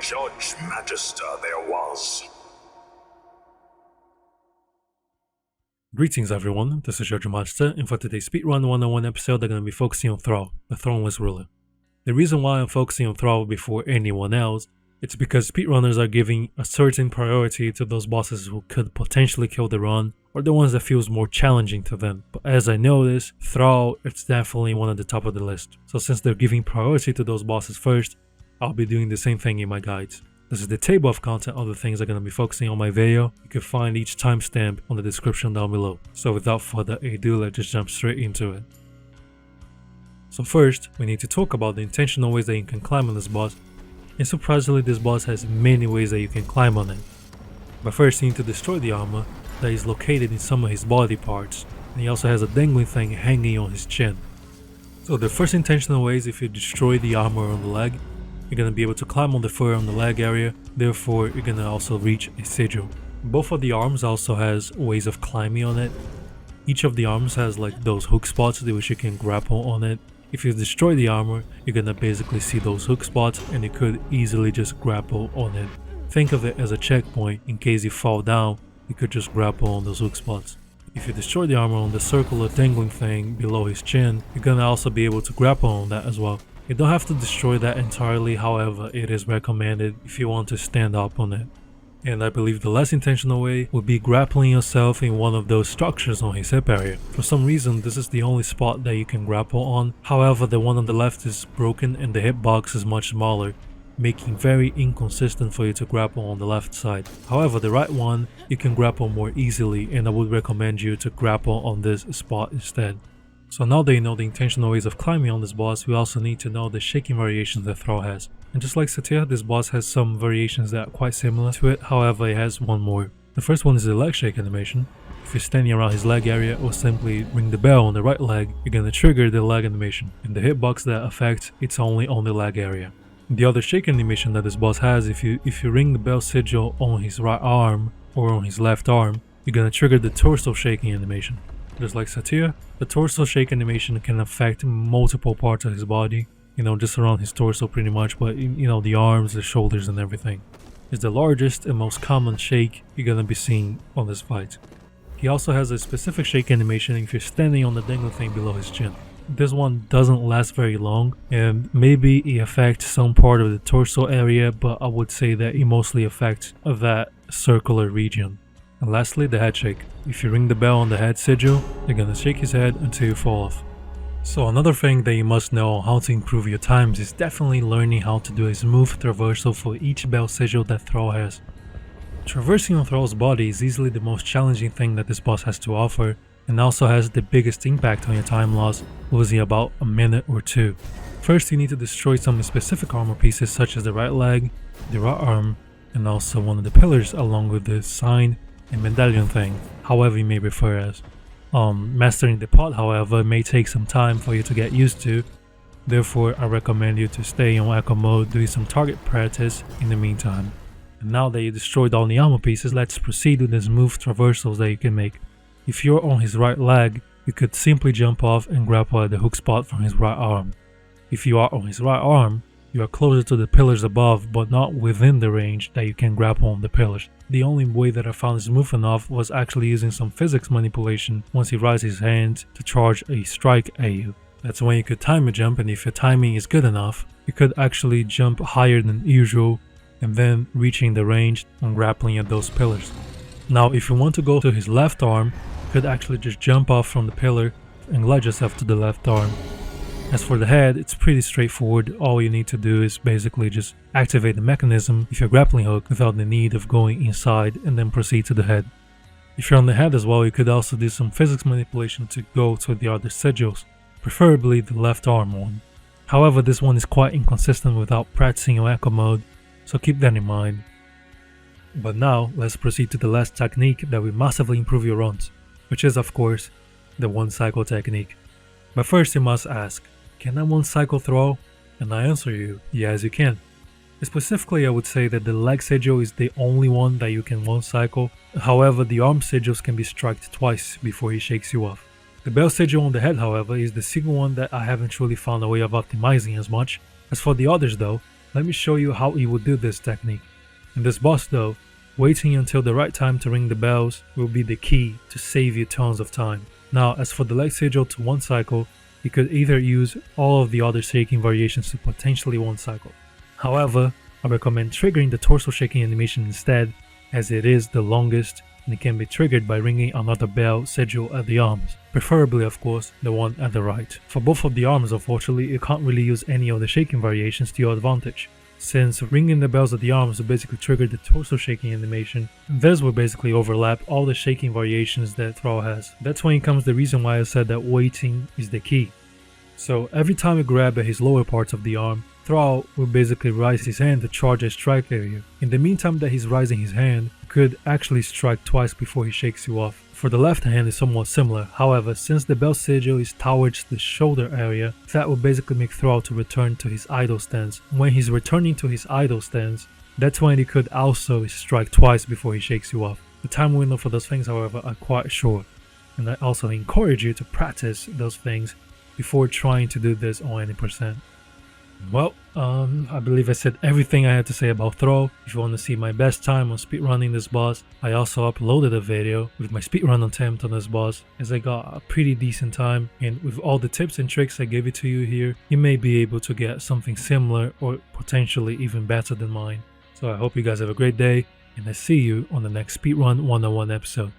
Judge Magister there was. Greetings everyone, this is Judge Magister, and for today's Speedrun 101 episode I'm going to be focusing on Thrall, the Throneless Ruler. The reason why I'm focusing on Thrall before anyone else, it's because speedrunners are giving a certain priority to those bosses who could potentially kill the run, or the ones that feels more challenging to them. But as I noticed, Thrall is definitely one at the top of the list. So since they're giving priority to those bosses first, I'll be doing the same thing in my guides. This is the table of content of the things I'm going to be focusing on my video. You can find each timestamp on the description down below. So without further ado, let's just jump straight into it. So first, we need to talk about the intentional ways that you can climb on this boss. And surprisingly, this boss has many ways that you can climb on it. But first you need to destroy the armor that is located in some of his body parts. And he also has a dangling thing hanging on his chin. So the first intentional way is if you destroy the armor on the leg, you're going to be able to climb on the fur on the leg area, therefore you're going to also reach a sigil. Both of the arms also has ways of climbing on it. Each of the arms has like those hook spots which you can grapple on it. If you destroy the armor, you're going to basically see those hook spots and you could easily just grapple on it. Think of it as a checkpoint. In case you fall down, you could just grapple on those hook spots. If you destroy the armor on the circular dangling thing below his chin, you're going to also be able to grapple on that as well. You don't have to destroy that entirely, however it is recommended if you want to stand up on it. And I believe the less intentional way would be grappling yourself in one of those structures on his hip area. For some reason this is the only spot that you can grapple on, however the one on the left is broken and the hitbox is much smaller, making very inconsistent for you to grapple on the left side. However the right one you can grapple more easily, and I would recommend you to grapple on this spot instead. So now that you know the intentional ways of climbing on this boss, we also need to know the shaking variations that Thrall has. And just like Satya, this boss has some variations that are quite similar to it, however it has one more. The first one is the leg shake animation. If you're standing around his leg area or simply ring the bell on the right leg, you're gonna trigger the leg animation. And the hitbox that affects, it's only on the leg area. The other shake animation that this boss has, if you ring the bell sigil on his right arm or on his left arm, you're gonna trigger the torso shaking animation. Just like Satya, the torso shake animation can affect multiple parts of his body, just around his torso pretty much, but the arms, the shoulders and everything. It's the largest and most common shake you're gonna be seeing on this fight. He also has a specific shake animation if you're standing on the dangling thing below his chin. This one doesn't last very long, and maybe it affects some part of the torso area, but I would say that it mostly affects that circular region. And lastly, the head shake. If you ring the bell on the head sigil, you're gonna shake his head until you fall off. So another thing that you must know on how to improve your times is definitely learning how to do a smooth traversal for each bell sigil that Thrall has. Traversing on Thrall's body is easily the most challenging thing that this boss has to offer, and also has the biggest impact on your time loss, losing about a minute or two. First you need to destroy some specific armor pieces such as the right leg, the right arm, and also one of the pillars along with the sign and medallion thing, however you may refer as. Mastering the pot, however, may take some time for you to get used to, therefore I recommend you to stay on echo mode doing some target practice in the meantime. And now that you destroyed all the armor pieces, let's proceed with the smooth traversals that you can make. If you're on his right leg, you could simply jump off and grapple at the hook spot from his right arm. If you are on his right arm, you are closer to the pillars above, but not within the range that you can grapple on the pillars. The only way that I found smooth enough was actually using some physics manipulation once he raised his hand to charge a strike at you. That's when you could time a jump, and if your timing is good enough, you could actually jump higher than usual and then reaching the range and grappling at those pillars. Now if you want to go to his left arm, you could actually just jump off from the pillar and glide yourself to the left arm. As for the head, it's pretty straightforward. All you need to do is basically just activate the mechanism with your grappling hook without the need of going inside and then proceed to the head. If you're on the head as well, you could also do some physics manipulation to go to the other sigils, preferably the left arm one. However, this one is quite inconsistent without practicing your echo mode, so keep that in mind. But now, let's proceed to the last technique that will massively improve your runs, which is of course, the one cycle technique. But first you must ask, can I one cycle Thrall? And I answer you, yes you can. Specifically I would say that the leg sigil is the only one that you can one cycle, however the arm sigils can be struck twice before he shakes you off. The bell sigil on the head, however, is the single one that I haven't truly found a way of optimizing as much. As for the others though, Let me show you how he would do this technique. In this boss though, waiting until the right time to ring the bells will be the key to save you tons of time. Now as for the leg sigil to one cycle, you could either use all of the other shaking variations to potentially one cycle. However, I recommend triggering the torso shaking animation instead, as it is the longest and it can be triggered by ringing another bell sigil at the arms, preferably of course the one at the right. For both of the arms unfortunately you can't really use any of the shaking variations to your advantage, since ringing the bells at the arms will basically trigger the torso shaking animation, and this will basically overlap all the shaking variations that Thrall has. That's when comes the reason why I said that waiting is the key. So every time you grab at his lower parts of the arm, Thrall will basically raise his hand to charge a strike area. In the meantime that he's raising his hand, he could actually strike twice before he shakes you off. For the left hand is somewhat similar, however since the bell sigil is towards the shoulder area, that will basically make Thrall to return to his idle stance. When he's returning to his idle stance, that's when he could also strike twice before he shakes you off. The time window for those things however are quite short, and I also encourage you to practice those things before trying to do this on any percent. Well, I believe I said everything I had to say about Thrall. If you want to see my best time on speedrunning this boss, I also uploaded a video with my speedrun attempt on this boss, as I got a pretty decent time, and with all the tips and tricks I gave it to you here, you may be able to get something similar or potentially even better than mine. So I hope you guys have a great day, and I see you on the next Speedrun 101 episode.